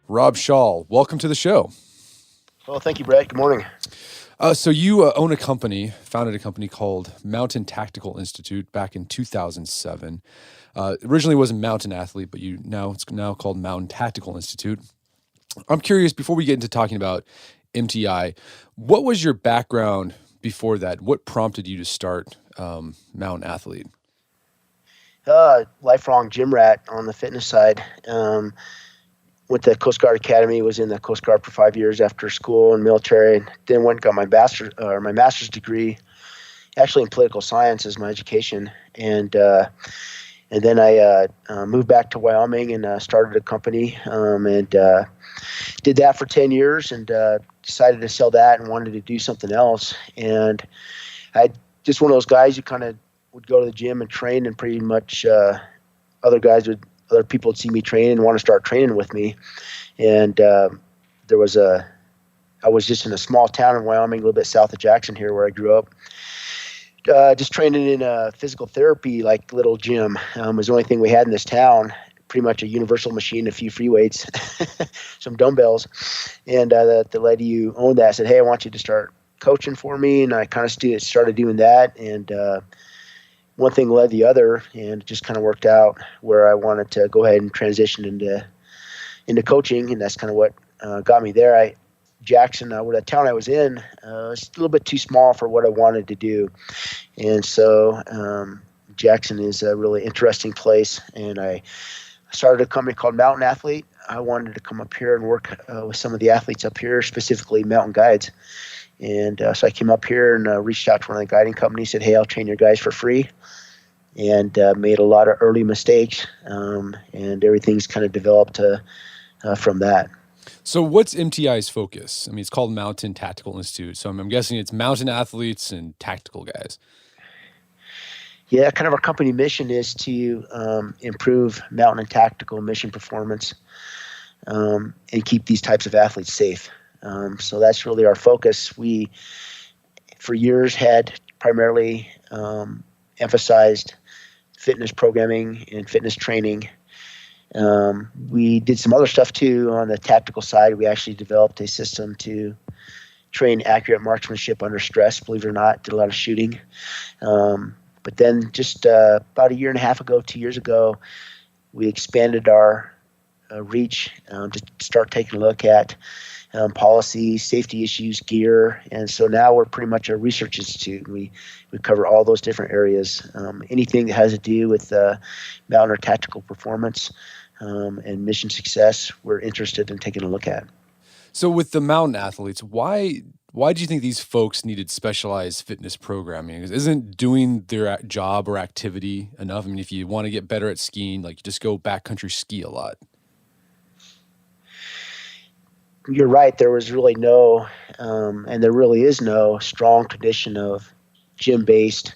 Rob Shaul, welcome to the show. Well, thank you, Brett. Good morning. So you own a company, founded a company called Mountain Tactical Institute back in 2007. Originally was a mountain athlete, but it's now called Mountain Tactical Institute. I'm curious, before we get into talking about MTI, what was your background before that? What prompted you to start Mountain Athlete? Lifelong gym rat on the fitness side. Went to the Coast Guard Academy. Was in the Coast Guard for 5 years after school and military. And then went and got my master's degree, actually in political science as my education. And then I moved back to Wyoming and started a company and did that for 10 years and decided to sell that and wanted to do something else. And I just one of those guys who kind of would go to the gym and train, and pretty much other people would see me train and want to start training with me. And I was just in a small town in Wyoming, a little bit south of Jackson here where I grew up. Just training in a physical therapy, like little gym. Was the only thing we had in this town. Pretty much a universal machine, a few free weights, some dumbbells. And the lady who owned that said, "Hey, I want you to start coaching for me." And I kind of started doing that. And one thing led the other, and it just kind of worked out where I wanted to go ahead and transition into coaching. And that's kind of what got me there. Jackson, where the town I was in, was a little bit too small for what I wanted to do. And so Jackson is a really interesting place. And I started a company called Mountain Athlete. I wanted to come up here and work with some of the athletes up here, specifically mountain guides. And so I came up here and reached out to one of the guiding companies, said, "Hey, I'll train your guys for free." And made a lot of early mistakes. And everything's kind of developed from that. So what's MTI's focus? I mean, it's called Mountain Tactical Institute. So I'm guessing it's mountain athletes and tactical guys. Yeah, kind of our company mission is to improve mountain and tactical mission performance and keep these types of athletes safe. So that's really our focus. We, for years, had primarily emphasized fitness programming and fitness training. We did some other stuff too on the tactical side. We actually developed a system to train accurate marksmanship under stress, believe it or not. Did a lot of shooting. But then just about a year and a half ago, 2 years ago, we expanded our reach to start taking a look at policy, safety issues, gear. And so now we're pretty much a research institute. We cover all those different areas. Anything that has to do with mountain or tactical performance and mission success, we're interested in taking a look at. So with the mountain athletes, why do you think these folks needed specialized fitness programming? Isn't doing their job or activity enough? I mean, if you want to get better at skiing, like you just go backcountry ski a lot. You're right. There was really no, and there really is no strong tradition of gym-based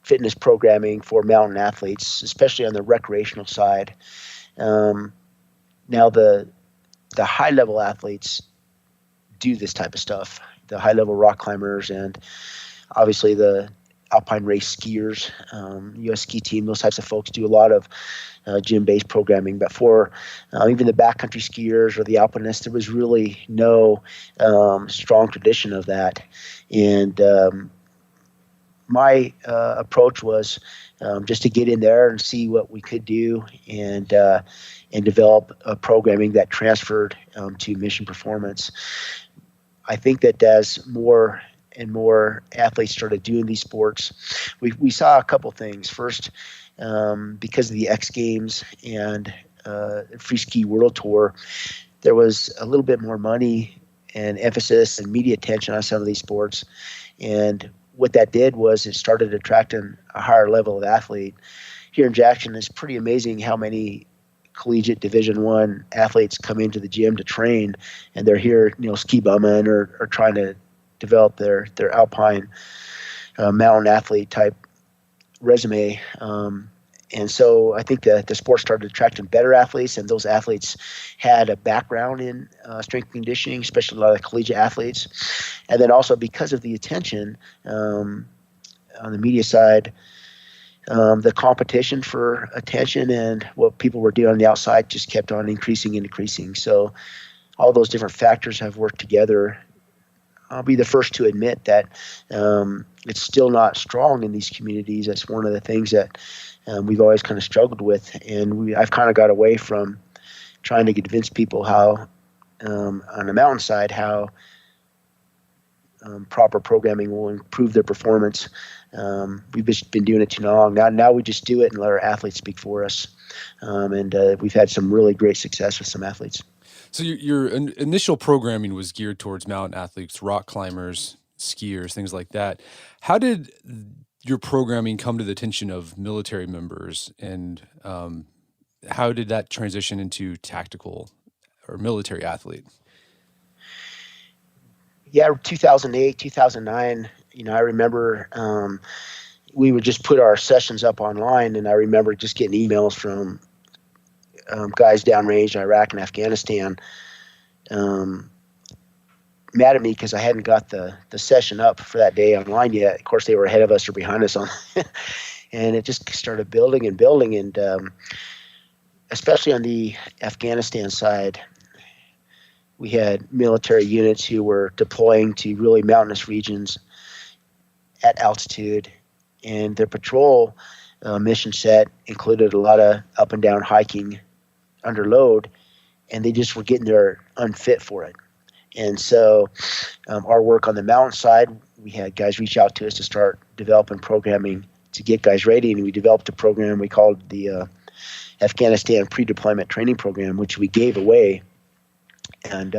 fitness programming for mountain athletes, especially on the recreational side. Now the high-level athletes do this type of stuff, the high-level rock climbers and obviously the alpine race skiers, U.S. ski team, those types of folks do a lot of gym-based programming. But for even the backcountry skiers or the alpinists, there was really no strong tradition of that. And my approach was just to get in there and see what we could do and develop a programming that transferred to mission performance. I think that as more and more athletes started doing these sports, we saw a couple things. First, because of the X Games and Free Ski World Tour, there was a little bit more money and emphasis and media attention on some of these sports. And what that did was it started attracting a higher level of athlete. Here in Jackson, it's pretty amazing how many collegiate Division I athletes come into the gym to train, and they're here, ski bumming or trying to develop their alpine mountain athlete type resume. And so I think that the sport started attracting better athletes, and those athletes had a background in strength and conditioning, especially a lot of collegiate athletes. And then also because of the attention on the media side, The competition for attention and what people were doing on the outside just kept on increasing and increasing. So all those different factors have worked together. I'll be the first to admit that it's still not strong in these communities. That's one of the things that we've always kind of struggled with, and I've kind of got away from trying to convince people how on the mountainside how proper programming will improve their performance. We've just been doing it too long. Now we just do it and let our athletes speak for us, and we've had some really great success with some athletes. So your initial programming was geared towards mountain athletes, rock climbers, skiers, things like that. How did your programming come to the attention of military members, and how did that transition into tactical or military athlete? Yeah, 2008, 2009, I remember we would just put our sessions up online, and I remember just getting emails from guys downrange in Iraq and Afghanistan mad at me because I hadn't got the session up for that day online yet. Of course, they were ahead of us or behind us on, and it just started building and building. And especially on the Afghanistan side, we had military units who were deploying to really mountainous regions at altitude, and their patrol mission set included a lot of up and down hiking under load, and they just were getting there unfit for it. And so our work on the mountainside, we had guys reach out to us to start developing programming to get guys ready, and we developed a program we called the Afghanistan Pre-Deployment Training Program, which we gave away. And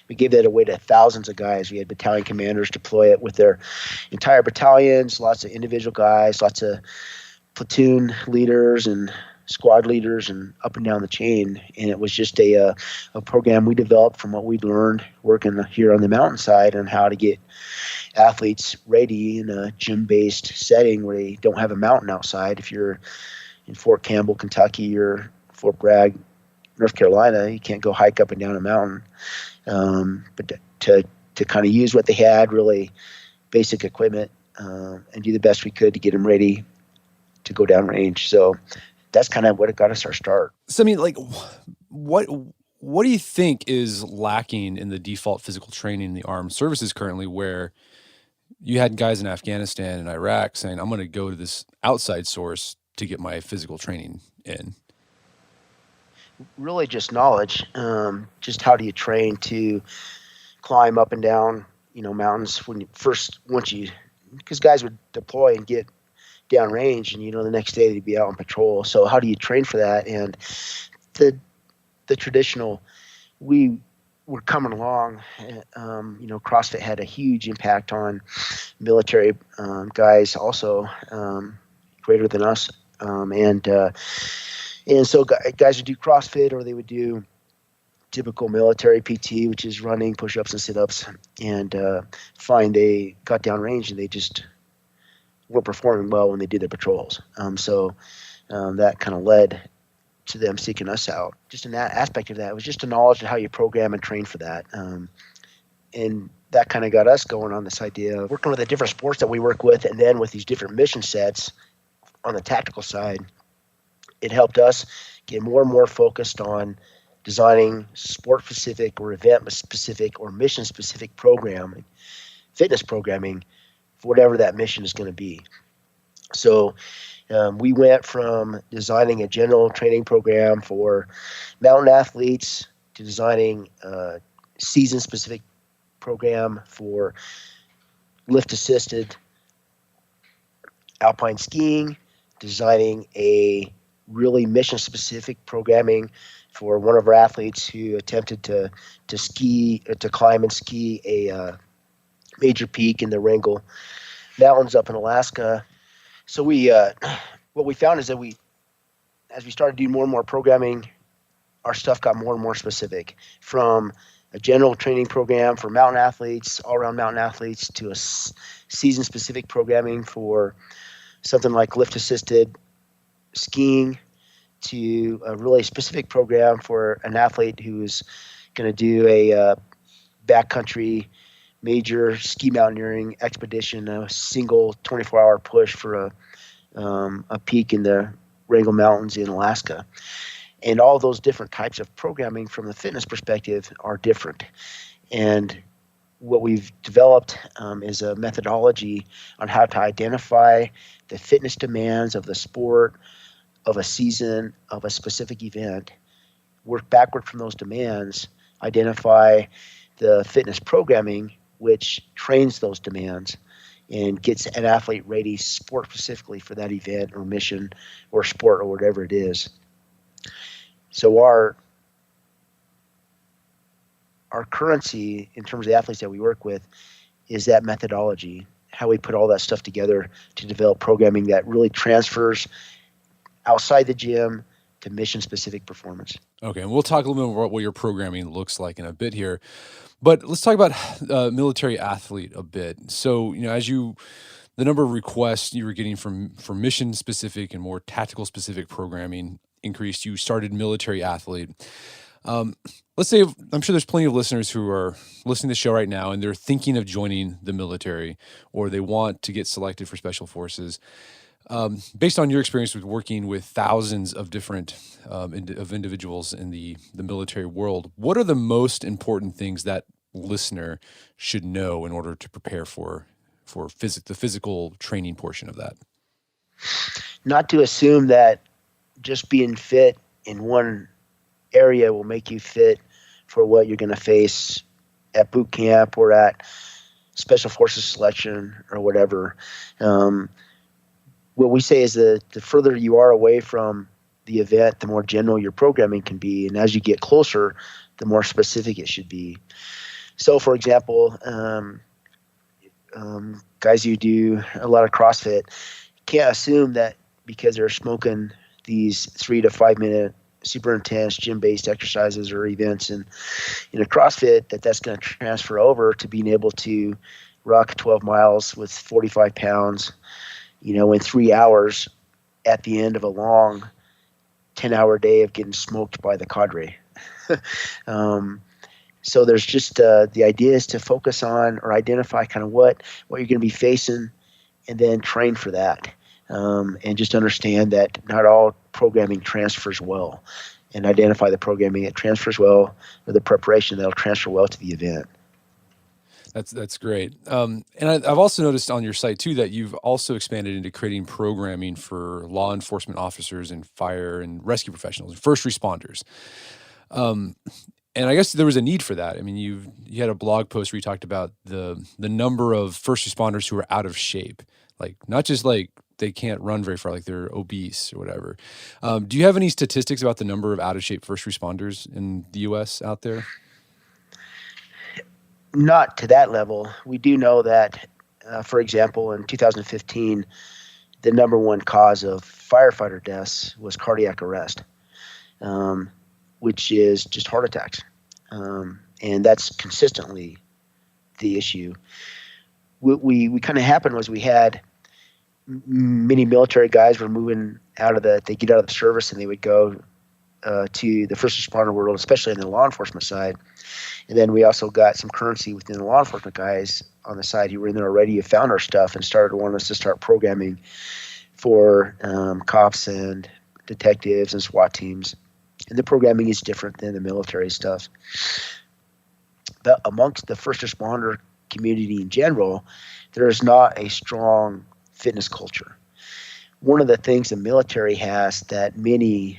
we gave that away to thousands of guys. We had battalion commanders deploy it with their entire battalions, lots of individual guys, lots of platoon leaders and squad leaders and up and down the chain. And it was just a program we developed from what we'd learned working here on the mountainside on how to get athletes ready in a gym-based setting where they don't have a mountain outside. If you're in Fort Campbell, Kentucky, or Fort Bragg, North Carolina, you can't go hike up and down a mountain. But to kind of use what they had, really basic equipment, and do the best we could to get them ready to go downrange. So that's kind of what got us our start. So, I mean, like, what do you think is lacking in the default physical training in the armed services currently, where you had guys in Afghanistan and Iraq saying, I'm going to go to this outside source to get my physical training in? Really just knowledge. Just how do you train to climb up and down, mountains because guys would deploy and get downrange, and the next day they'd be out on patrol. So how do you train for that? And the traditional, we were coming along. CrossFit had a huge impact on military guys, also greater than us, and so guys would do CrossFit, or they would do typical military PT, which is running, push-ups, and sit-ups, and find they got downrange and they just weren't performing well when they did their patrols. So that kind of led to them seeking us out. Just in that aspect of that, it was just a knowledge of how you program and train for that. And that kind of got us going on this idea of working with the different sports that we work with, and then with these different mission sets on the tactical side. It helped us get more and more focused on designing sport-specific or event-specific or mission-specific programming, fitness programming, for whatever that mission is going to be. So we went from designing a general training program for mountain athletes to designing a season-specific program for lift-assisted alpine skiing, designing a really mission-specific programming for one of our athletes who attempted to climb and ski a major peak in the Wrangell Mountains up in Alaska. So what we found is that as we started doing more and more programming, our stuff got more and more specific, from a general training program for mountain athletes, all-around mountain athletes, to a season-specific programming for something like lift-assisted skiing, to a really specific program for an athlete who's going to do a backcountry major ski mountaineering expedition, a single 24-hour push for a peak in the Wrangell Mountains in Alaska. And all those different types of programming from the fitness perspective are different. And what we've developed is a methodology on how to identify the fitness demands of the sport, of a season, of a specific event, work backward from those demands, identify the fitness programming which trains those demands and gets an athlete ready sport specifically for that event or mission or sport or whatever it is. So our currency in terms of the athletes that we work with is that methodology, how we put all that stuff together to develop programming that really transfers outside the gym to mission-specific performance. Okay, and we'll talk a little bit about what your programming looks like in a bit here. But let's talk about military athlete a bit. So, as the number of requests you were getting from mission-specific and more tactical-specific programming increased, you started military athlete. Let's say, I'm sure there's plenty of listeners who are listening to the show right now and they're thinking of joining the military or they want to get selected for special forces. Based on your experience with working with thousands of different of individuals in the military world, what are the most important things that listener should know in order to prepare for the physical training portion of that? Not to assume that just being fit in one area will make you fit for what you're going to face at boot camp or at special forces selection or whatever. What we say is that the further you are away from the event, the more general your programming can be. And as you get closer, the more specific it should be. So, for example, guys who do a lot of CrossFit can't assume that because they're smoking these 3 to 5 minute super intense gym-based exercises or events in a CrossFit that's going to transfer over to being able to rock 12 miles with 45 pounds, in 3 hours at the end of a long 10-hour day of getting smoked by the cadre. So there's just the idea is to focus on or identify kind of what you're going to be facing and then train for that. And just understand that not all programming transfers well, and identify the programming that transfers well or the preparation that'll transfer well to the event. That's great. And I've also noticed on your site too that you've also expanded into creating programming for law enforcement officers and fire and rescue professionals and first responders. And I guess there was a need for that. I mean, you had a blog post where you talked about the number of first responders who are out of shape, like not just like they can't run very far, like they're obese or whatever. Do you have any statistics about the number of out of shape first responders in the U.S. out there? Not to that level. We do know that, for example, in 2015, the number one cause of firefighter deaths was cardiac arrest, which is just heart attacks. And that's consistently the issue. What we kind of happened was we had many military guys were moving they get out of the service and they would go to the first responder world, especially on the law enforcement side. And then we also got some currency within the law enforcement guys on the side who were in there already, who found our stuff and started wanting us to start programming for cops and detectives and SWAT teams. And the programming is different than the military stuff. But amongst the first responder community in general, there is not a strong fitness culture. One of the things the military has that many,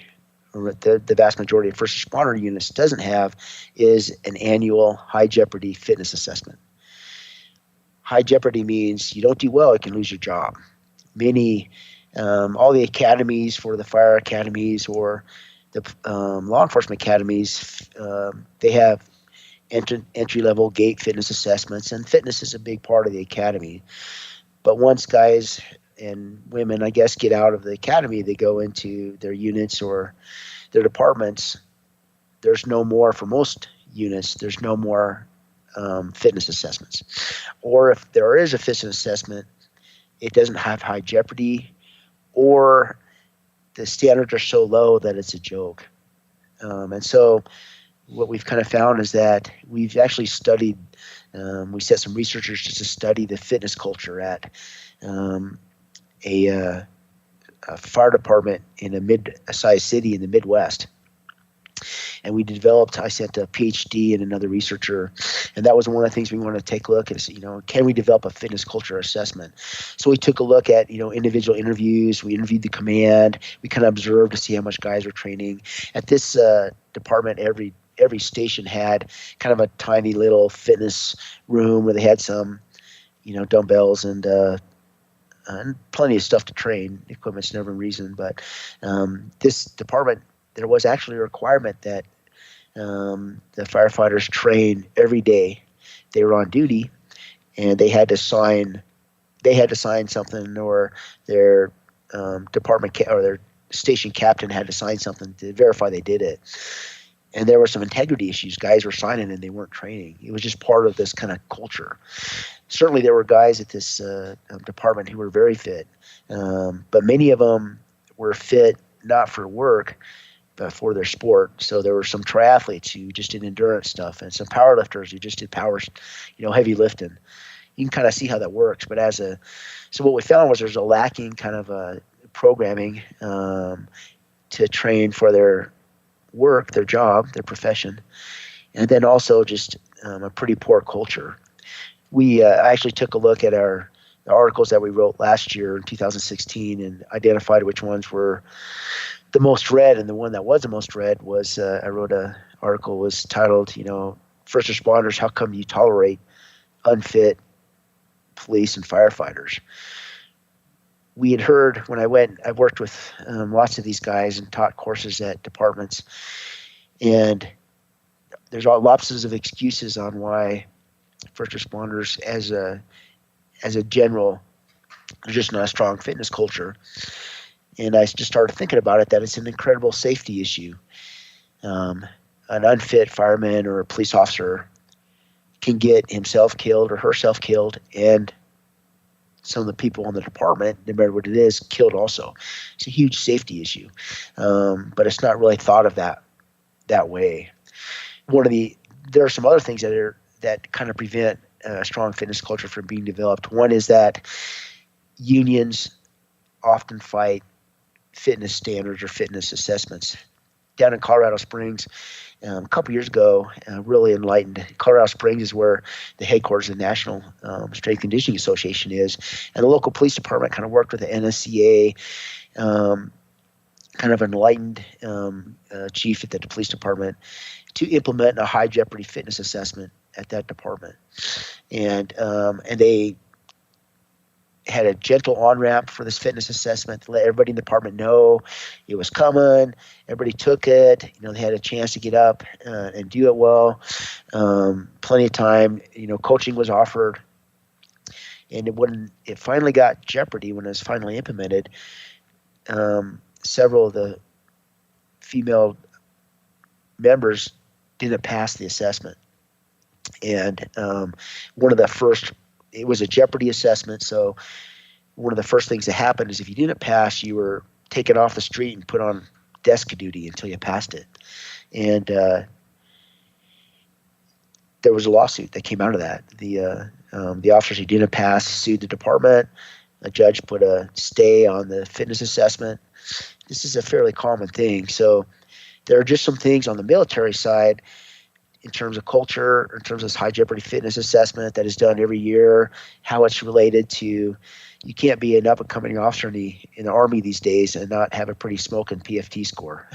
or the vast majority of first responder units doesn't have, is an annual high jeopardy fitness assessment. High jeopardy means you don't do well, you can lose your job. All the academies, for the fire academies or the law enforcement academies, they have entry-level gate fitness assessments, and fitness is a big part of the academy. But once guys and women, I guess, get out of the academy, they go into their units or their departments. There's no more, for most units, there's no more fitness assessments. Or if there is a fitness assessment, it doesn't have high jeopardy, or the standards are so low that it's a joke. And so what we've kind of found is that we've actually studied, we set some researchers just to study the fitness culture at a fire department in a mid-sized city in the Midwest. And we developed, I sent a PhD and another researcher, and that was one of the things we wanted to take a look at is, can we develop a fitness culture assessment? So we took a look at, individual interviews. We interviewed the command. We kind of observed to see how much guys were training. At this department, every station had kind of a tiny little fitness room where they had some, dumbbells and plenty of stuff to train. Equipment's never a reason, but this department, there was actually a requirement that the firefighters train every day they were on duty, and they had to sign something, or their department or their station captain had to sign something to verify they did it. And there were some integrity issues. Guys were signing and they weren't training. It was just part of this kind of culture. Certainly there were guys at this department who were very fit, but many of them were fit not for work, but for their sport. So there were some triathletes who just did endurance stuff, and some powerlifters who just did heavy lifting. You can kind of see how that works. But so what we found was there's a lacking kind of programming to train for their work, their job, their profession, and then also just a pretty poor culture. We actually took a look at the articles that we wrote last year in 2016 and identified which ones were the most read, and the one that was the most read was I wrote an article was titled, First Responders, How Come You Tolerate Unfit Police and Firefighters? We had heard when I worked with lots of these guys and taught courses at departments, and there's lots of excuses on why first responders as a general, there's just not a strong fitness culture. And I just started thinking about it, that it's an incredible safety issue. An unfit fireman or a police officer can get himself killed or herself killed, and some of the people in the department, no matter what it is, killed also. It's a huge safety issue, but it's not really thought of that way. There are some other things that kind of prevent a strong fitness culture from being developed. One is that unions often fight fitness standards or fitness assessments. Down in Colorado Springs, a couple years ago, really enlightened. Colorado Springs is where the headquarters of the National Strength and Conditioning Association is, and the local police department kind of worked with the NSCA, kind of enlightened chief at the police department, to implement a high jeopardy fitness assessment at that department, and they had a gentle on-ramp for this fitness assessment to let everybody in the department know it was coming. Everybody took it. They had a chance to get up and do it well. Plenty of time. Coaching was offered. And when it finally got Jeopardy, when it was finally implemented, several of the female members didn't pass the assessment. And it was a Jeopardy assessment, so one of the first things that happened is if you didn't pass, you were taken off the street and put on desk duty until you passed it. And there was a lawsuit that came out of that. The officers who didn't pass sued the department. A judge put a stay on the fitness assessment. This is a fairly common thing. So there are just some things on the military side in terms of culture, in terms of this high jeopardy fitness assessment that is done every year, how it's related to, you can't be an up-and-coming officer in the Army these days and not have a pretty smoking PFT score.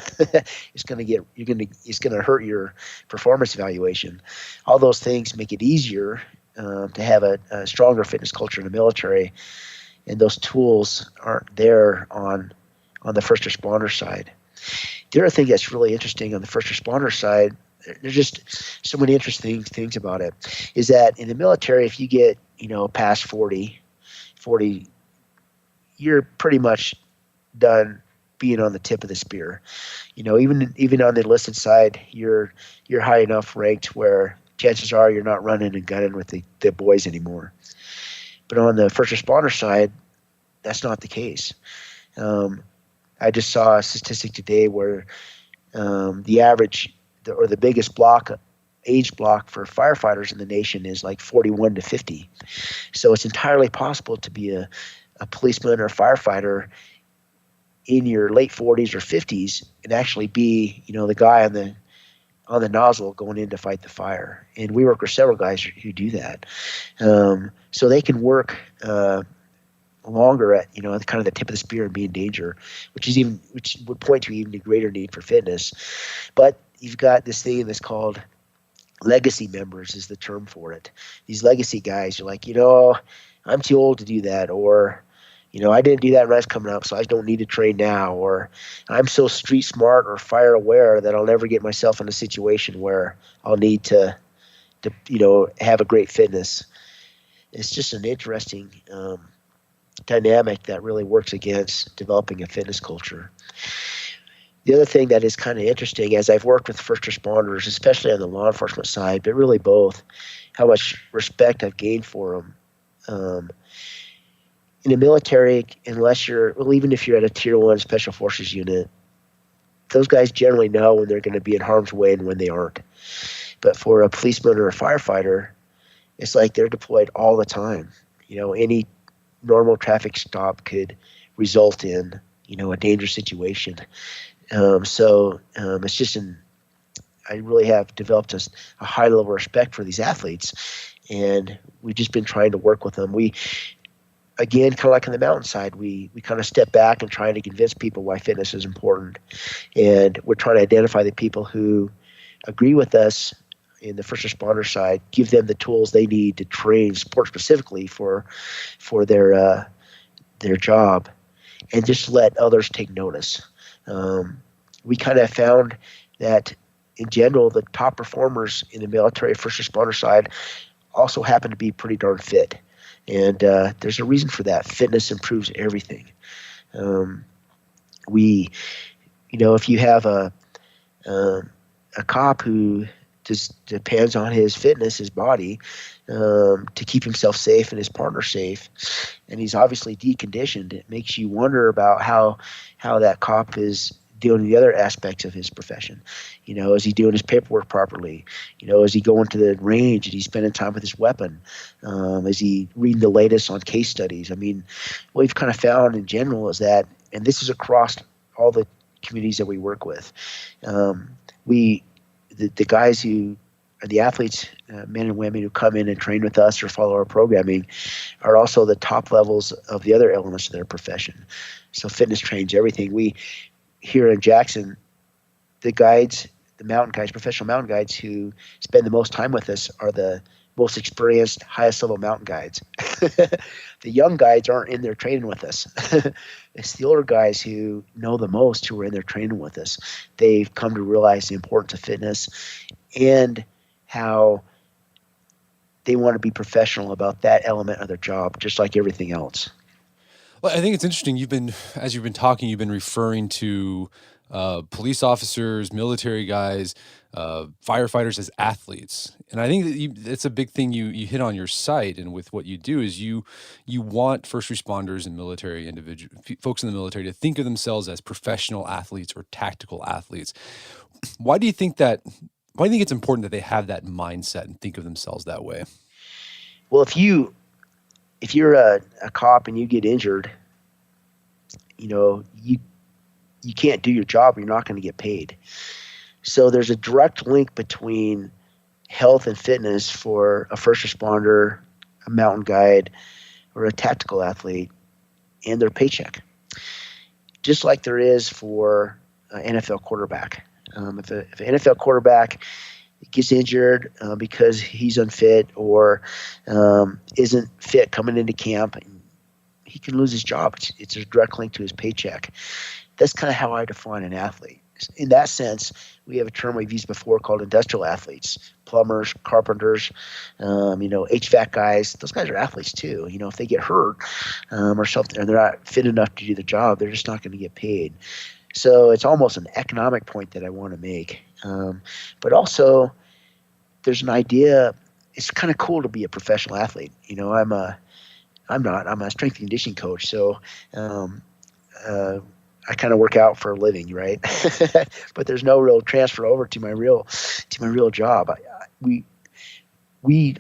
It's going to hurt your performance evaluation. All those things make it easier to have a stronger fitness culture in the military, and those tools aren't there on the first responder side. The other thing that's really interesting on the first responder side, there's just so many interesting things about it, is that in the military, if you get, past 40, you're pretty much done being on the tip of the spear. Even on the enlisted side, you're high enough ranked where chances are you're not running and gunning with the boys anymore. But on the first responder side, that's not the case. I just saw a statistic today where the average or the biggest age block for firefighters in the nation is like 41 to 50. So it's entirely possible to be a policeman or a firefighter in your late 40s or 50s and actually be, the guy on the nozzle going in to fight the fire. And we work with several guys who do that. So they can work longer at, kind of the tip of the spear and be in danger, which would point to even a greater need for fitness. But you've got this thing that's called legacy members is the term for it. These legacy guys are like, I'm too old to do that, or I didn't do that when I was coming up, so I don't need to train now, or I'm so street smart or fire aware that I'll never get myself in a situation where I'll need to have a great fitness. It's just an interesting dynamic that really works against developing a fitness culture. The other thing that is kind of interesting, as I've worked with first responders, especially on the law enforcement side, but really both, how much respect I've gained for them. In the military, even if you're at a Tier 1 Special Forces unit, those guys generally know when they're going to be in harm's way and when they aren't. But for a policeman or a firefighter, it's like they're deployed all the time. Any normal traffic stop could result in, a dangerous situation. So it's just I really have developed a high level of respect for these athletes, and we've just been trying to work with them. Again, kind of like on the mountainside, we kind of step back and try to convince people why fitness is important. And we're trying to identify the people who agree with us in the first responder side, give them the tools they need to train sport specifically for their job, and just let others take notice. We kind of found that in general, the top performers in the military first responder side also happen to be pretty darn fit. And there's a reason for that. Fitness improves everything. If you have a cop who just depends on his fitness, his body, to keep himself safe and his partner safe, and he's obviously deconditioned, it makes you wonder about how that cop is doing the other aspects of his profession. Is he doing his paperwork properly? Is he going to the range and he's spending time with his weapon? Is he reading the latest on case studies? I mean, what we've kind of found in general is that, and this is across all the communities that we work with, the guys who are the athletes, men and women who come in and train with us or follow our programming, are also the top levels of the other elements of their profession. So fitness trains everything. Here in Jackson, the guides, the mountain guides, professional mountain guides who spend the most time with us are the most experienced, highest level mountain guides. The young guides aren't in there training with us. It's the older guys who know the most who are in there training with us. They've come to realize the importance of fitness and how they want to be professional about that element of their job, just like everything else. Well, I think it's interesting. As you've been talking, you've been referring to police officers, military guys, firefighters as athletes, and I think that that's a big thing you hit on your site. And with what you do is you want first responders and military folks in the military to think of themselves as professional athletes or tactical athletes. Why do you think it's important that they have that mindset and think of themselves that way? Well, if you're a cop and you get injured, you can't do your job. You're not going to get paid. So there's a direct link between health and fitness for a first responder, a mountain guide, or a tactical athlete and their paycheck. Just like there is for an NFL quarterback. If an NFL quarterback gets injured because he's unfit or isn't fit coming into camp, he can lose his job. It's a direct link to his paycheck. That's kind of how I define an athlete. In that sense, we have a term we've used before called industrial athletes, plumbers, carpenters, HVAC guys. Those guys are athletes too. If they get hurt or something, and they're not fit enough to do the job, they're just not going to get paid. So it's almost an economic point that I want to make. But also, there's an idea. It's kind of cool to be a professional athlete. I'm a strength and conditioning coach, so I kind of work out for a living, right? But there's no real transfer over to my real job. We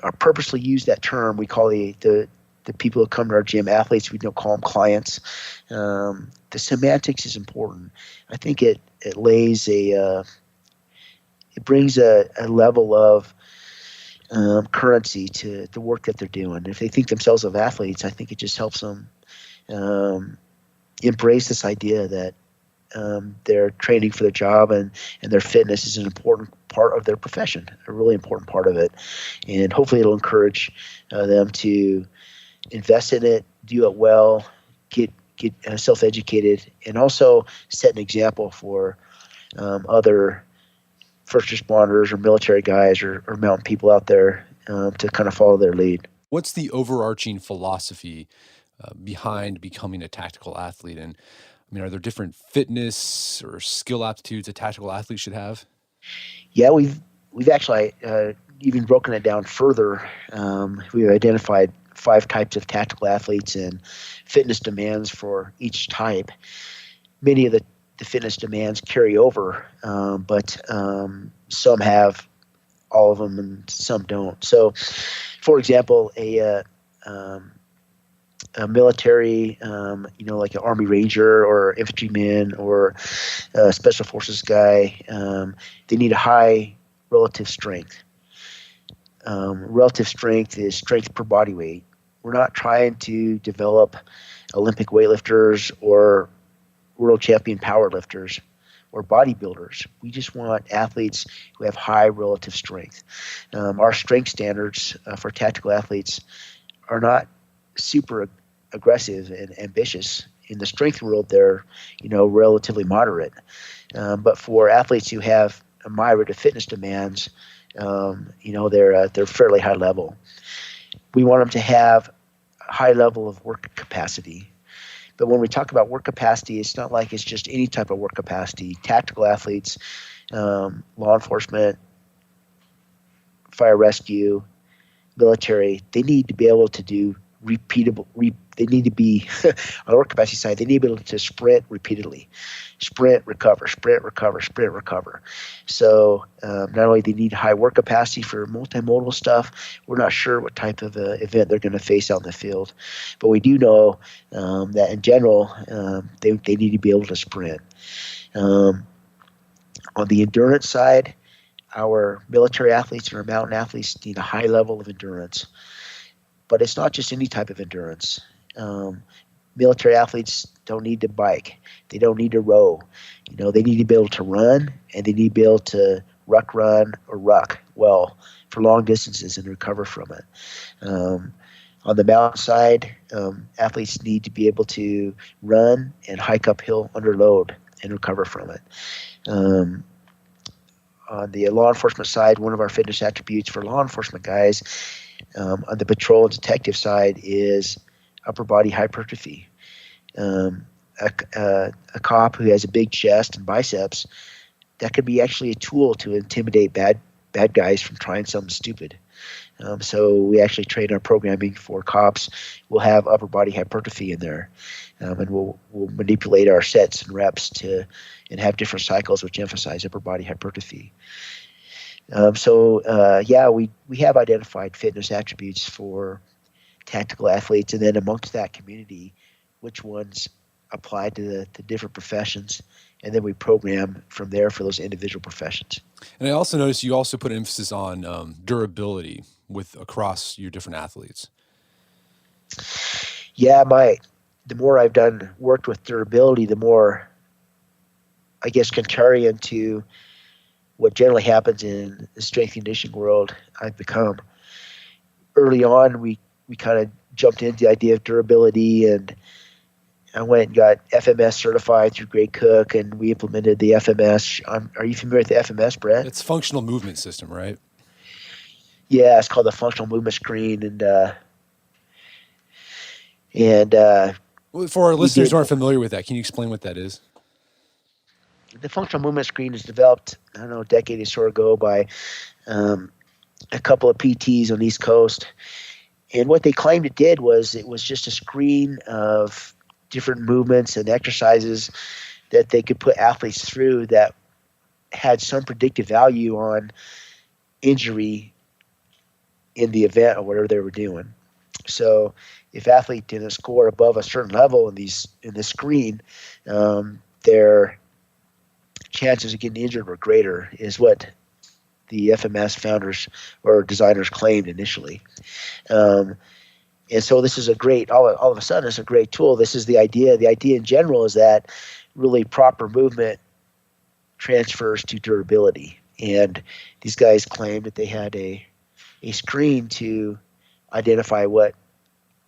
are purposely use that term. We call the the people who come to our gym, athletes, we don't call them clients. The semantics is important. I think it lays it brings a level of currency to the work that they're doing. If they think themselves of athletes, I think it just helps them embrace this idea that they're training for their job and their fitness is an important part of their profession, a really important part of it. And hopefully it'll encourage them to invest in it, do it well, get self-educated, and also set an example for other first responders or military guys or mountain people out there to kind of follow their lead. What's the overarching philosophy behind becoming a tactical athlete? And I mean, are there different fitness or skill aptitudes a tactical athlete should have? Yeah, we've actually even broken it down further. We've identified 5 types of tactical athletes and fitness demands for each type. Many of the fitness demands carry over, but some have all of them and some don't. So, for example, a military, like an Army Ranger or infantryman or a Special Forces guy, they need a high relative strength. Relative strength is strength per body weight. We're not trying to develop Olympic weightlifters or world champion powerlifters or bodybuilders. We just want athletes who have high relative strength. Our strength standards for tactical athletes are not super aggressive and ambitious. In the strength world, they're relatively moderate. But for athletes who have a myriad of fitness demands, they're fairly high level. We want them to have a high level of work capacity. But when we talk about work capacity, it's not like it's just any type of work capacity. Tactical athletes, law enforcement, fire rescue, military, they need to be able to do repeatable. They need to be, on the work capacity side, they need to be able to sprint repeatedly. Sprint, recover, sprint, recover, sprint, recover. So not only do they need high work capacity for multimodal stuff, we're not sure what type of event they're going to face out in the field. But we do know that in general, they need to be able to sprint. On the endurance side, our military athletes and our mountain athletes need a high level of endurance. But it's not just any type of endurance. Military athletes don't need to bike. They don't need to row. They need to be able to run, and they need to be able to ruck run or ruck well for long distances and recover from it. On the mountain side, athletes need to be able to run and hike uphill under load and recover from it. On the law enforcement side, one of our fitness attributes for law enforcement guys on the patrol and detective side is upper body hypertrophy. A cop who has a big chest and biceps, that could be actually a tool to intimidate bad guys from trying something stupid. So we actually train our programming for cops. We'll have upper body hypertrophy in there, and we'll manipulate our sets and reps and have different cycles which emphasize upper body hypertrophy. We have identified fitness attributes for tactical athletes, and then amongst that community, which ones apply to the different professions, and then we program from there for those individual professions. And I also noticed you also put emphasis on durability across your different athletes. Yeah, the more I've worked with durability, the more, I guess, contrarian to what generally happens in the strength and conditioning world I've become. Early on, we kind of jumped into the idea of durability, and I went and got FMS certified through Gray Cook, and we implemented the FMS. Are you familiar with the FMS, Brett? It's functional movement system, right? Yeah, it's called the functional movement screen, Well, for our listeners who aren't familiar with that, can you explain what that is? The functional movement screen was developed, a decade or so ago by a couple of PTs on the East Coast. And what they claimed it did was it was just a screen of different movements and exercises that they could put athletes through that had some predictive value on injury in the event or whatever they were doing. So if athlete didn't score above a certain level in this screen, their chances of getting injured were greater, is what the FMS founders or designers claimed initially. And so this is a great, all of a sudden, it's a great tool. This is the idea. The idea in general is that really proper movement transfers to durability. And these guys claimed that they had a screen to identify what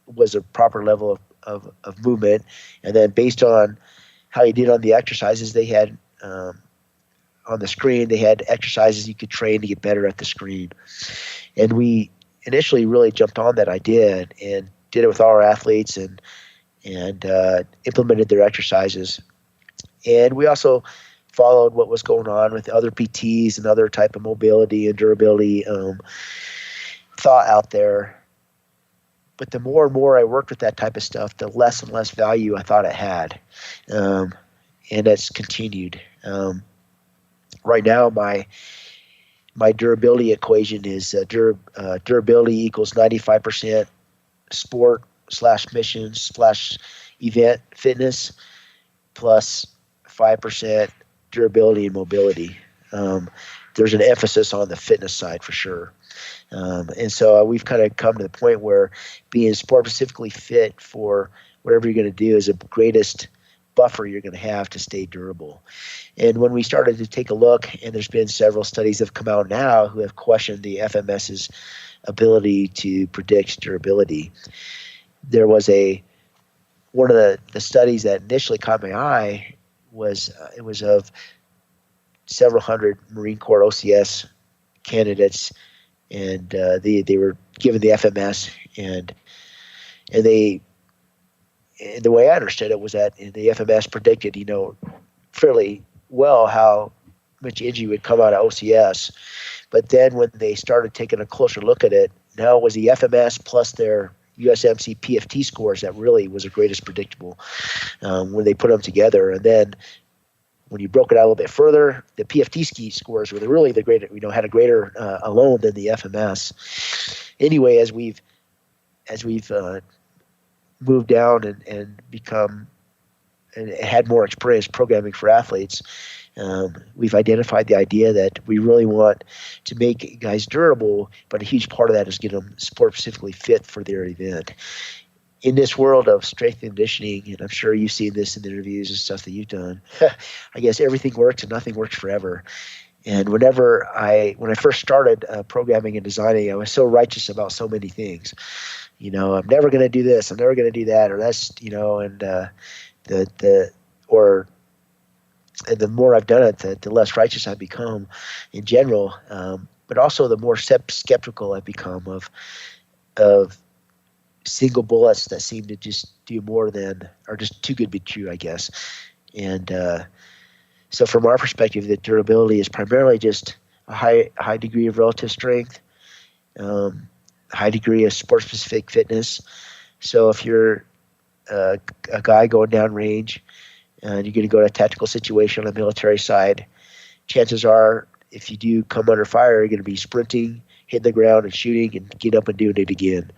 was a proper level of movement. And then based on how you did on the exercises, they had on the screen, they had exercises you could train to get better at the screen. And we initially really jumped on that idea and did it with all our athletes and implemented their exercises. And we also followed what was going on with other PTs and other type of mobility and durability thought out there. But the more and more I worked with that type of stuff, the less and less value I thought it had. And that's continued. Right now, my durability equation is durability equals 95% sport/mission/event fitness plus 5% durability and mobility. There's an emphasis on the fitness side for sure. And so we've kind of come to the point where being sport specifically fit for whatever you're going to do is the greatest buffer you're going to have to stay durable. And when we started to take a look, and there's been several studies that have come out now who have questioned the FMS's ability to predict durability. There was one of the studies that initially caught my eye was it was of several hundred Marine Corps OCS candidates, and they were given the FMS, and the way I understood it was that the FMS predicted, fairly well how much injury would come out of OCS. But then when they started taking a closer look at it, now it was the FMS plus their USMC PFT scores that really was the greatest predictable when they put them together. And then when you broke it out a little bit further, the PFT scores were really the greater, had a greater alone than the FMS. Anyway, as we've moved down and become and had more experience programming for athletes, we've identified the idea that we really want to make guys durable, but a huge part of that is get them sport specifically fit for their event. In this world of strength and conditioning, and I'm sure you've seen this in the interviews and stuff that you've done, I guess everything works and nothing works forever. And when I first started programming and designing, I was so righteous about so many things. I'm never going to do this, I'm never going to do that, or that's, and the more I've done it, the less righteous I've become in general. But also the more skeptical I've become of single bullets that seem to just do more than, or just too good to be true, I guess. And so from our perspective, the durability is primarily just a high degree of relative strength, high degree of sport-specific fitness. So if you're a guy going down range and you're going to go to a tactical situation on the military side, chances are if you do come under fire, you're going to be sprinting, hitting the ground and shooting and getting up and doing it again.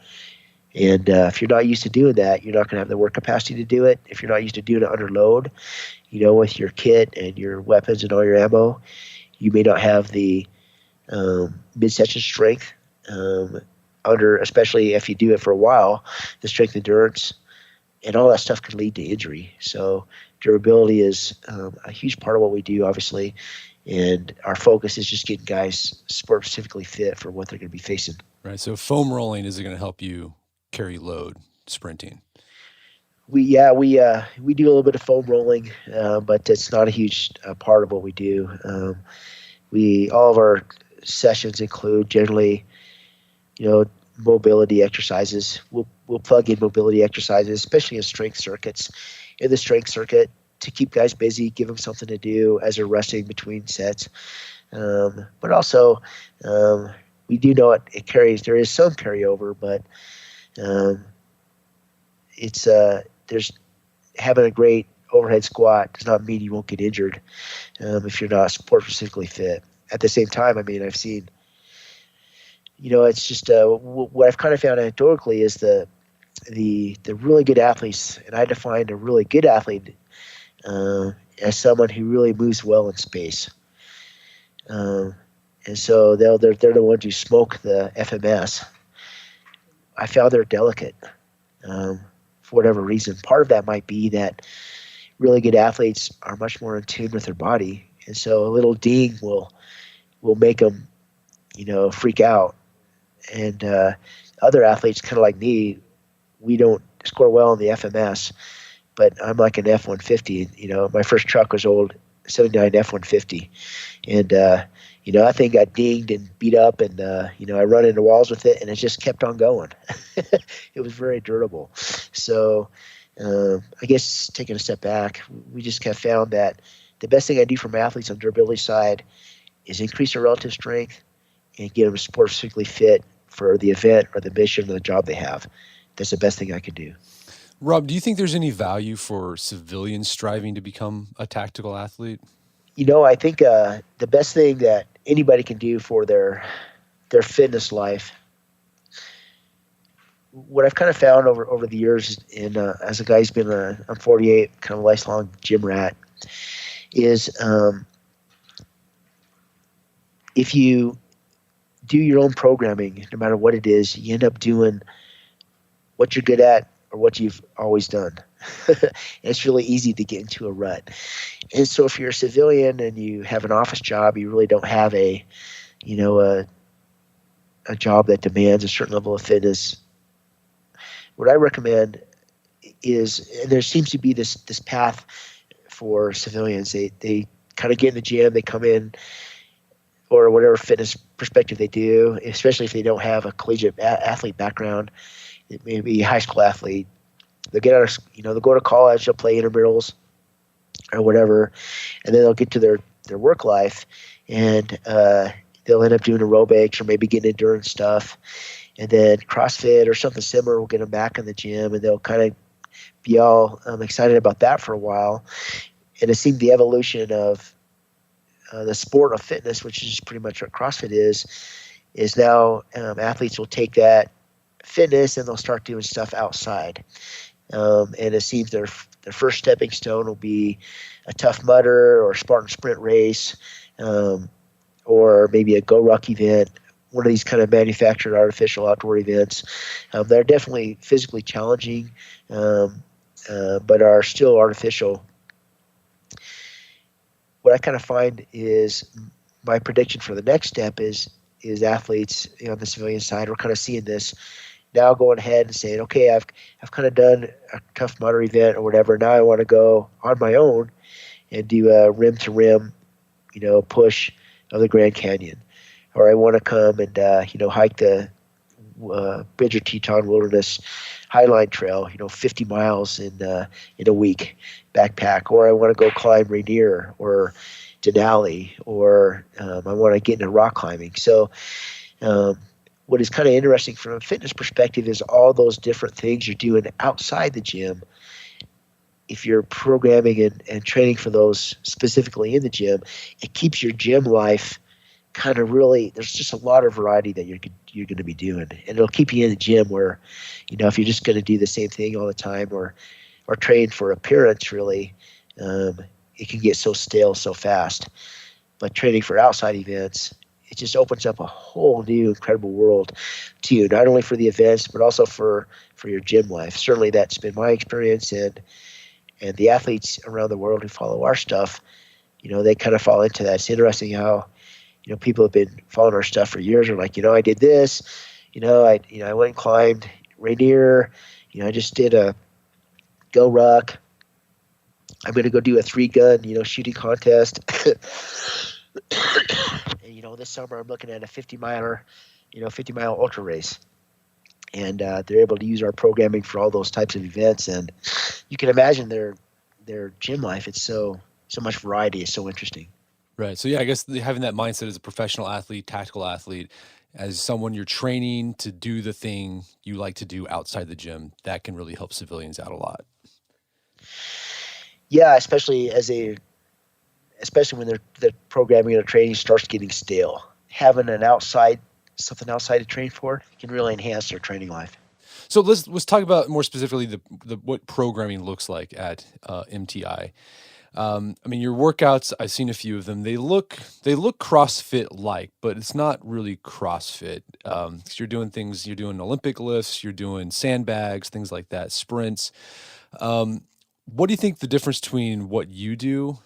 And if you're not used to doing that, you're not going to have the work capacity to do it. If you're not used to doing it under load, with your kit and your weapons and all your ammo, you may not have the midsection strength especially if you do it for a while, the strength endurance and all that stuff can lead to injury. So durability is a huge part of what we do, obviously. And our focus is just getting guys sport specifically fit for what they're going to be facing. Right. So foam rolling is going to help you carry load sprinting. We do a little bit of foam rolling, but it's not a huge part of what we do. All of our sessions include generally, mobility exercises. We'll plug in mobility exercises, especially in strength circuits. In the strength circuit, to keep guys busy, give them something to do as they're resting between sets. But also, we do know it carries. There is some carryover, but there's having a great overhead squat does not mean you won't get injured if you're not sport specifically fit. At the same time, I've seen, it's just what I've kind of found anecdotally is the the really good athletes, and I define a really good athlete as someone who really moves well in space. And so they're the ones who smoke the FMS. I found they're delicate for whatever reason. Part of that might be that really good athletes are much more in tune with their body, and so a little ding will make them, freak out. And other athletes, kind of like me, we don't score well in the FMS, but I'm like an F-150. My first truck was old 79 F-150, and that thing got dinged and beat up, and I run into walls with it, and it just kept on going. It was very durable. So I guess taking a step back, we just kind of found that the best thing I do for my athletes on the durability side is increase their relative strength and get them specifically fit for the event or the mission or the job they have. That's the best thing I could do. Rob, do you think there's any value for civilians striving to become a tactical athlete? I think the best thing that anybody can do for their fitness life, what I've kind of found over the years, and as a guy who's been I'm 48, kind of lifelong gym rat, is if you do your own programming, no matter what it is, you end up doing what you're good at or what you've always done. It's really easy to get into a rut. And so if you're a civilian and you have an office job, you really don't have a job that demands a certain level of fitness. What I recommend is, and there seems to be this path for civilians, they kind of get in the gym, they come in, or whatever fitness perspective they do, especially if they don't have a collegiate athlete background, it may be a high school athlete. They'll get out of, they'll go to college, they'll play intramurals or whatever, and then they'll get to their work life, and they'll end up doing aerobics or maybe getting endurance stuff. And then CrossFit or something similar will get them back in the gym, and they'll kind of be all excited about that for a while. And it seemed the evolution of the sport of fitness, which is pretty much what CrossFit is now athletes will take that fitness and they'll start doing stuff outside. And it seems their first stepping stone will be a Tough Mudder or Spartan Sprint race, or maybe a Go Ruck event, one of these kind of manufactured artificial outdoor events. They're definitely physically challenging, but are still artificial. What I kind of find is my prediction for the next step is athletes on the civilian side. We're kind of seeing this now, going ahead and saying, okay, I've kind of done a Tough Mudder event or whatever. Now I want to go on my own and do a rim to rim, push of the Grand Canyon, or I want to come and hike the Bridger Teton Wilderness Highline Trail, 50 miles in a week, backpack, or I want to go climb Rainier or Denali, or I want to get into rock climbing. So what is kind of interesting from a fitness perspective is all those different things you're doing outside the gym. If you're programming and training for those specifically in the gym, it keeps your gym life kind of really, there's just a lot of variety that you're going to be doing. And it'll keep you in the gym where, if you're just going to do the same thing all the time or train for appearance, really, it can get so stale so fast. But training for outside events, it just opens up a whole new incredible world to you, not only for the events, but also for your gym life. Certainly that's been my experience, and the athletes around the world who follow our stuff, they kind of fall into that. It's interesting how, people have been following our stuff for years. Are like, I did this, I went and climbed Rainier, I just did a Go Ruck. I'm going to go do a 3-gun, shooting contest. And, this summer I'm looking at a 50-mile ultra race. And they're able to use our programming for all those types of events. And you can imagine their gym life. It's so much variety. It's so interesting. Right. So, yeah, I guess having that mindset as a professional athlete, tactical athlete, as someone you're training to do the thing you like to do outside the gym, that can really help civilians out a lot. Yeah, especially when their programming or training starts getting stale. Having something outside to train for can really enhance their training life. So let's talk about more specifically the what programming looks like at MTI. I mean, your workouts, I've seen a few of them. They look CrossFit like, but it's not really CrossFit. 'Cause you're doing Olympic lifts, you're doing sandbags, things like that, sprints. Um, what do you think the difference between what you do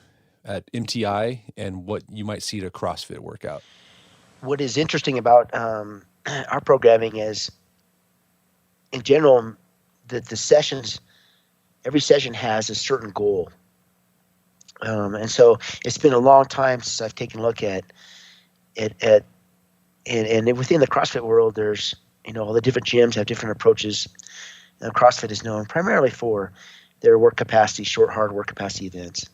at MTI and what you might see at a CrossFit workout? What is interesting about our programming is, in general, the sessions, every session has a certain goal. And so it's been a long time since I've taken a look at and within the CrossFit world, there's, all the different gyms have different approaches. CrossFit is known primarily for their work capacity, short, hard work capacity events.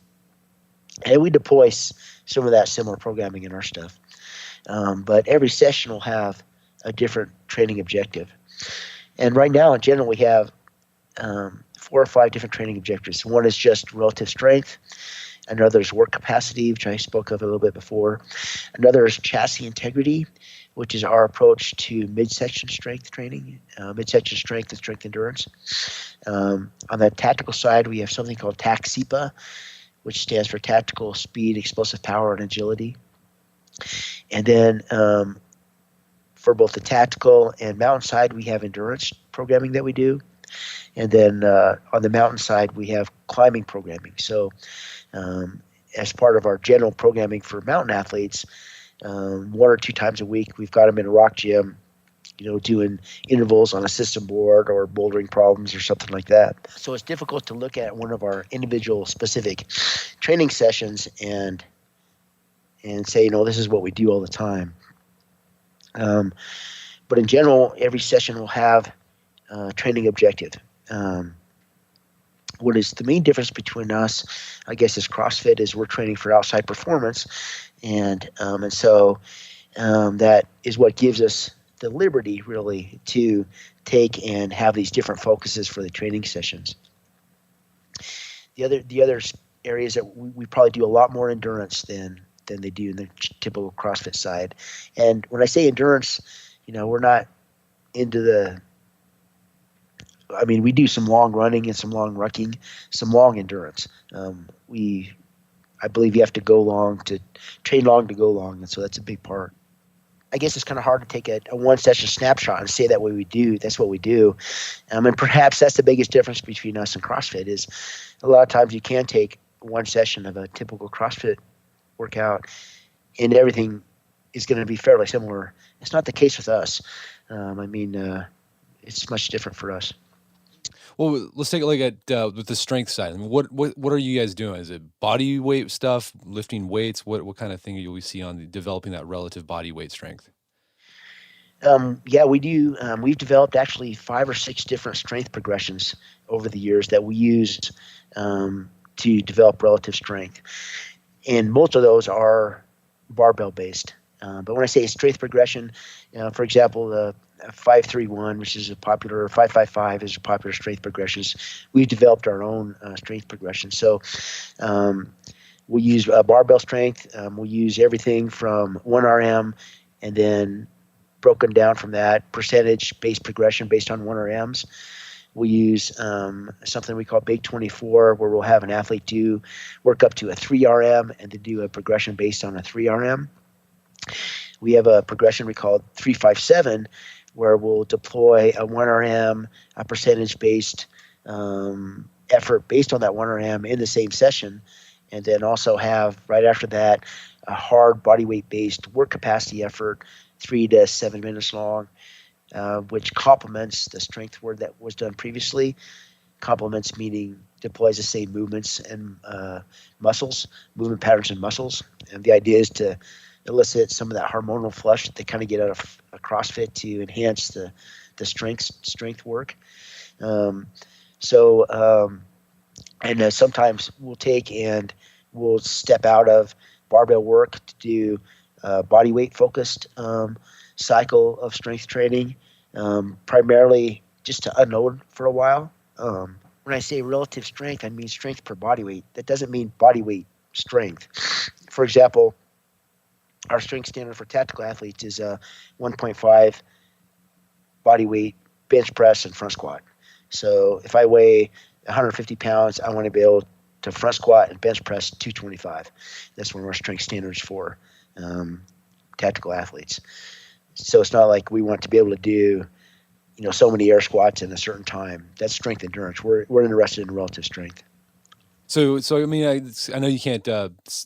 And we deploy some of that similar programming in our stuff. But every session will have a different training objective. And right now, in general, we have 4 or 5 different training objectives. One is just relative strength. Another is work capacity, which I spoke of a little bit before. Another is chassis integrity, which is our approach to midsection strength training, midsection strength and strength endurance. On the tactical side, we have something called TAC-SEPA, which stands for Tactical Speed, Explosive Power, and Agility. And then for both the tactical and mountain side, we have endurance programming that we do. And then on the mountain side, we have climbing programming. So as part of our general programming for mountain athletes, 1 or 2 times a week, we've got them in a rock gym, doing intervals on a system board or bouldering problems or something like that. So it's difficult to look at one of our individual specific training sessions and say, this is what we do all the time. But in general, every session will have a training objective. What is the main difference between us, I guess, as CrossFit is we're training for outside performance, and so that is what gives us the liberty, really, to take and have these different focuses for the training sessions. The other areas that we probably do a lot more endurance than they do in the typical CrossFit side. And when I say endurance, we're not into we do some long running and some long rucking, some long endurance. I believe you have to go long to train long to go long, and so that's a big part. I guess it's kind of hard to take a one session snapshot and say that's what we do. And perhaps that's the biggest difference between us and CrossFit is a lot of times you can take one session of a typical CrossFit workout and everything is going to be fairly similar. It's not the case with us. It's much different for us. Well, let's take a look at with the strength side. I mean, what are you guys doing? Is it body weight stuff, lifting weights? What kind of thing do we see on developing that relative body weight strength? Yeah, we do. We've developed actually 5 or 6 different strength progressions over the years that we use to develop relative strength. And most of those are barbell based. But when I say strength progression, for example, the 5-3-1, which is a popular, 5-5-5 is a popular strength progressions. We've developed our own strength progression. So we use barbell strength. We use everything from 1 RM and then broken down from that percentage-based progression based on 1 RMs. We use something we call Big 24, where we'll have an athlete work up to a 3 RM and then do a progression based on a 3 RM. We have a progression we call 3-5-7, where we'll deploy a 1 RM, a percentage-based effort based on that 1 RM in the same session, and then also have, right after that, a hard body weight-based work capacity effort, 3 to 7 minutes long, which complements the strength work that was done previously. Complements meaning deploys the same movements and movement patterns and muscles. And the idea is to elicit some of that hormonal flush that they kind of get out of a CrossFit to enhance the strength work. Sometimes we'll take and we'll step out of barbell work to do body weight focused cycle of strength training, primarily just to unload for a while. When I say relative strength, I mean strength per body weight. That doesn't mean body weight strength. For example, our strength standard for tactical athletes is 1.5 body weight bench press and front squat. So if I weigh 150 pounds, I want to be able to front squat and bench press 225. That's one of our strength standards for tactical athletes. So it's not like we want to be able to do, so many air squats in a certain time. That's strength endurance. We're interested in relative strength. So I mean, I know you can't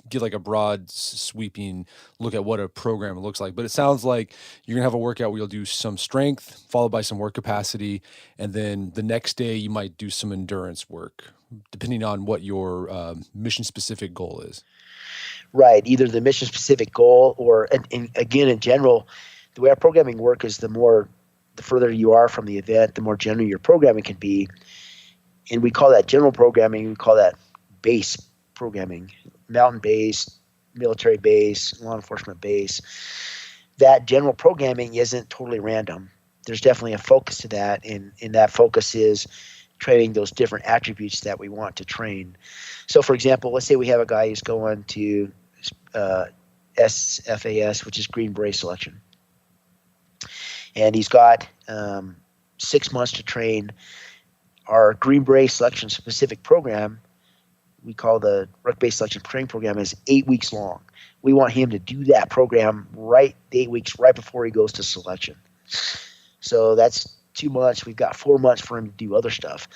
give like a broad sweeping look at what a program looks like, but it sounds like you're gonna have a workout where you'll do some strength followed by some work capacity, and then the next day you might do some endurance work, depending on what your mission specific goal is. Right. Either the mission specific goal or, and again, in general, the way our programming work is the further you are from the event, the more general your programming can be. And we call that general programming. We call that base programming, mountain base, military base, law enforcement base. That general programming isn't totally random. There's definitely a focus to that, and that focus is training those different attributes that we want to train. So, for example, let's say we have a guy who's going to SFAS, which is Green Beret selection, and he's got 6 months to train. Our Green Beret selection specific program, we call the ruck-based selection training program, is 8 weeks long. We want him to do that program the 8 weeks right before he goes to selection. So that's 2 months. We've got 4 months for him to do other stuff.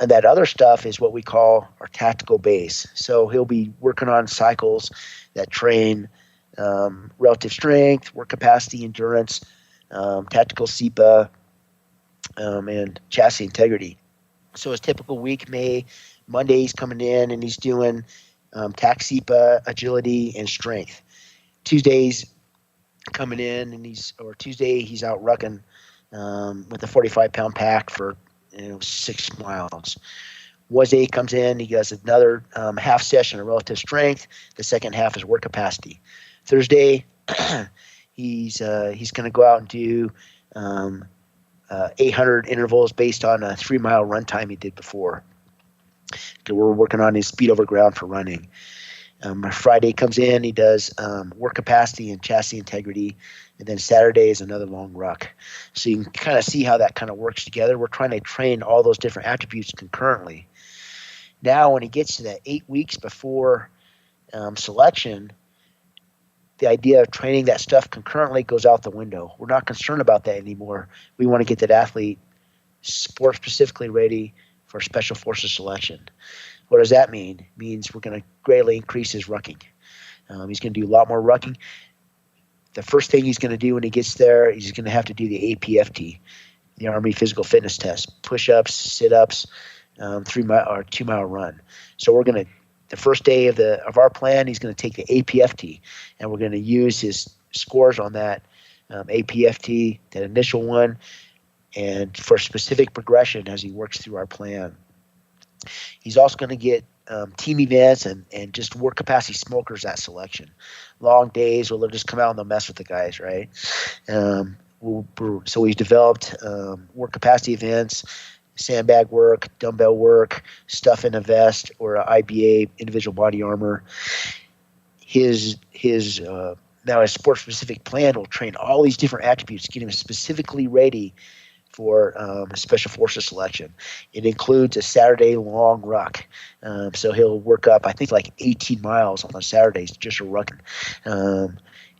And that other stuff is what we call our tactical base. So he'll be working on cycles that train relative strength, work capacity, endurance, tactical SEPA, and chassis integrity. So his typical week Monday he's coming in and he's doing tac SEPA, agility, and strength. Tuesday's coming in and Tuesday he's out rucking with a 45-pound pack for 6 miles. Wednesday he comes in, he does another half session of relative strength. The second half is work capacity. Thursday he's going to go out and do 800 intervals based on a 3-mile run time he did before. We're working on his speed over ground for running. Friday comes in, he does work capacity and chassis integrity, and then Saturday is another long ruck. So you can kind of see how that kind of works together. We're trying to train all those different attributes concurrently. Now, when he gets to that 8 weeks before selection, the idea of training that stuff concurrently goes out the window. We're not concerned about that anymore. We want to get that athlete sport specifically ready for special forces selection. What does that mean? It means we're going to greatly increase his rucking. He's going to do a lot more rucking. The first thing he's going to do when he gets there, he's going to have to do the APFT, the Army Physical Fitness Test, push-ups, sit-ups, 3-mile or 2-mile run. So we're going to, the first day of our plan, he's going to take the APFT, and we're going to use his scores on that APFT, that initial one, and for specific progression as he works through our plan. He's also going to get team events and just work capacity smokers at selection. Long days where they'll just come out and they'll mess with the guys, right? So we've developed work capacity events, sandbag work, dumbbell work, stuff in a vest or an IBA, individual body armor. His now his sport specific plan will train all these different attributes, get him specifically ready for special forces selection. It includes a Saturday long ruck. So he'll work up, I think, like 18 miles on Saturdays just for rucking.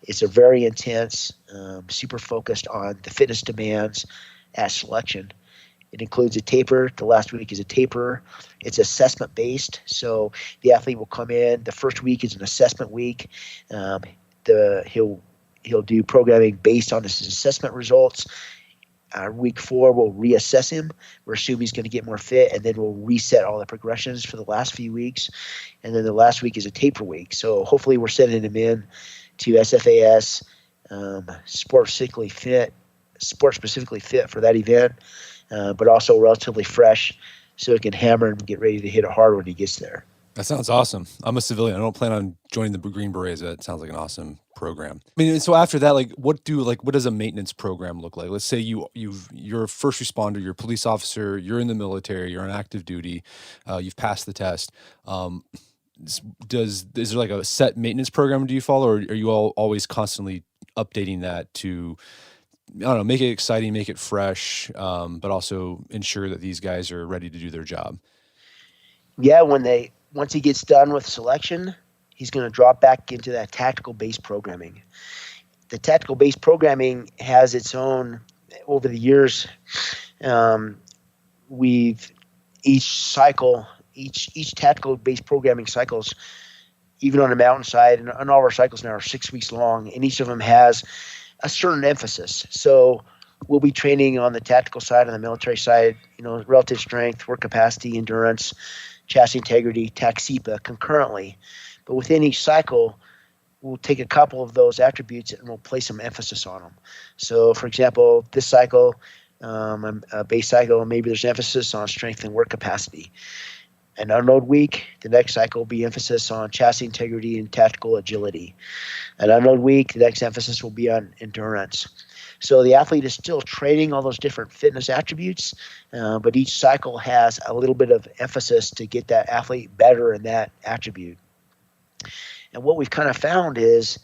It's a very intense, super focused on the fitness demands at selection. It includes a taper. The last week is a taper. It's assessment based. So the athlete will come in. The first week is an assessment week. He'll do programming based on his assessment results. Week 4, we'll reassess him. We're assuming he's going to get more fit, and then we'll reset all the progressions for the last few weeks. And then the last week is a taper week. So hopefully we're sending him in to SFAS, sport specifically fit for that event, but also relatively fresh so he can hammer and get ready to hit it hard when he gets there. That sounds awesome. I'm a civilian. I don't plan on joining the Green Berets. That sounds like an awesome program. I mean, so after that, what does a maintenance program look like? Let's say you're a first responder, you're a police officer, you're in the military, you're on active duty, you've passed the test. Is there like a set maintenance program do you follow, or are you all always constantly updating that to I don't know, make it exciting, make it fresh, but also ensure that these guys are ready to do their job. Yeah, once he gets done with selection, he's going to drop back into that tactical based programming. The tactical based programming has its own, over the years, we've each tactical based programming cycles, even on the mountainside, and all our cycles now are 6 weeks long, and each of them has a certain emphasis. So we'll be training on the tactical side, on the military side, relative strength, work capacity, endurance, chassis integrity, TAC-SEPA concurrently. But within each cycle, we'll take a couple of those attributes and we'll place some emphasis on them. So, for example, this cycle, a base cycle, maybe there's emphasis on strength and work capacity. An unload week, the next cycle will be emphasis on chassis integrity and tactical agility. An unload week, the next emphasis will be on endurance. So the athlete is still training all those different fitness attributes, but each cycle has a little bit of emphasis to get that athlete better in that attribute. And what we've kind of found is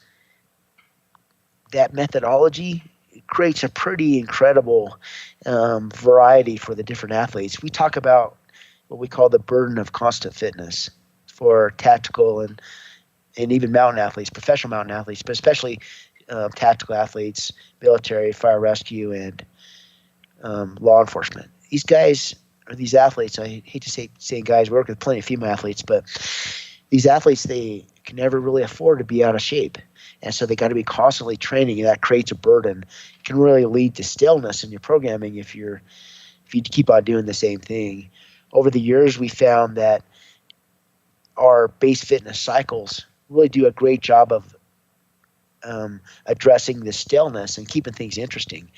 that methodology creates a pretty incredible variety for the different athletes. We talk about what we call the burden of constant fitness for tactical and even mountain athletes, professional mountain athletes, but especially tactical athletes, military, fire rescue, and law enforcement. These guys, or these athletes, I hate to say guys, we work with plenty of female athletes, but these athletes, they can never really afford to be out of shape. And so they got to be constantly training, and that creates a burden. It can really lead to stillness in your programming if you keep on doing the same thing. Over the years, we found that our base fitness cycles really do a great job of addressing the stillness and keeping things interesting.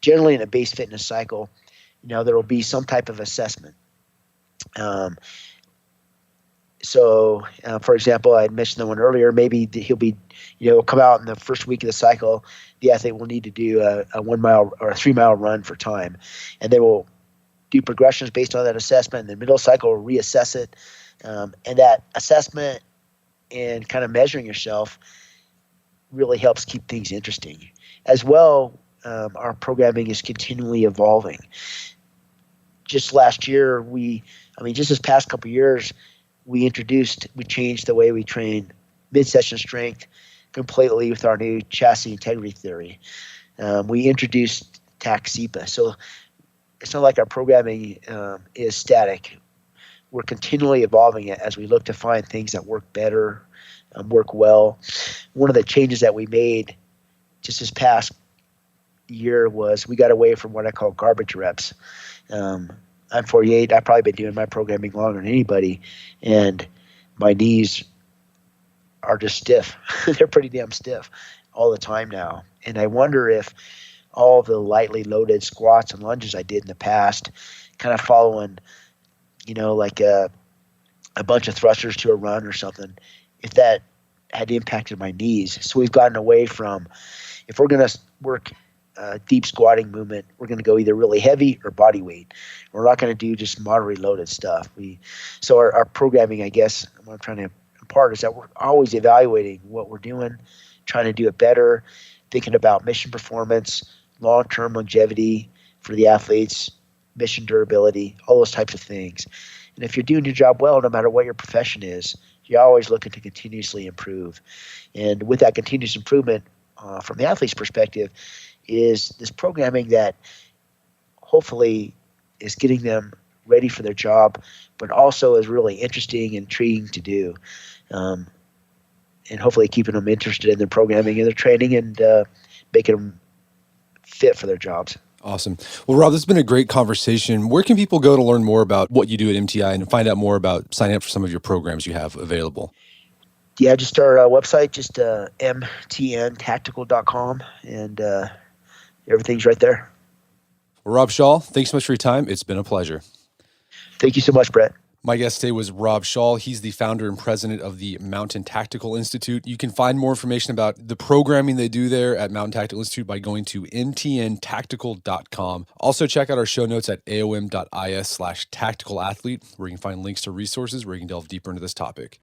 Generally, in a base fitness cycle, there will be some type of assessment. So, for example, I mentioned the one earlier. Maybe he'll be, come out in the first week of the cycle. The athlete will need to do a 1 mile or a 3 mile run for time, and they will do progressions based on that assessment. In the middle cycle, will reassess it, and that assessment and kind of measuring yourself really helps keep things interesting. As well, our programming is continually evolving. Just last year, just this past couple of years, we changed the way we train mid-session strength completely with our new chassis integrity theory. We introduced TAC-SEPA. So it's not like our programming is static. We're continually evolving it as we look to find things that work better, work well. One of the changes that we made just this past year was we got away from what I call garbage reps. I'm 48. I've probably been doing my programming longer than anybody, and my knees are just stiff. They're pretty damn stiff all the time now. And I wonder if all of the lightly loaded squats and lunges I did in the past, kind of following, like a bunch of thrusters to a run or something, if that had impacted my knees. So we've gotten away from, if we're going to work deep squatting movement, we're going to go either really heavy or body weight. We're not going to do just moderately loaded stuff. So our programming, I guess, what I'm trying to impart is that we're always evaluating what we're doing, trying to do it better, thinking about mission performance, long-term longevity for the athletes, mission durability, all those types of things. And if you're doing your job well, no matter what your profession is, you're always looking to continuously improve. And with that continuous improvement, from the athlete's perspective, is this programming that hopefully is getting them ready for their job, but also is really interesting and intriguing to do. And hopefully keeping them interested in their programming and their training and making them fit for their jobs. Awesome. Well, Rob, this has been a great conversation. Where can people go to learn more about what you do at MTI and find out more about signing up for some of your programs you have available? Yeah, just our website, just mtntactical.com, and everything's right there. Well, Rob Shaul, thanks so much for your time. It's been a pleasure. Thank you so much, Brett. My guest today was Rob Shaul. He's the founder and president of the Mountain Tactical Institute. You can find more information about the programming they do there at Mountain Tactical Institute by going to mtntactical.com. Also, check out our show notes at aom.is/tacticalathlete, where you can find links to resources where you can delve deeper into this topic.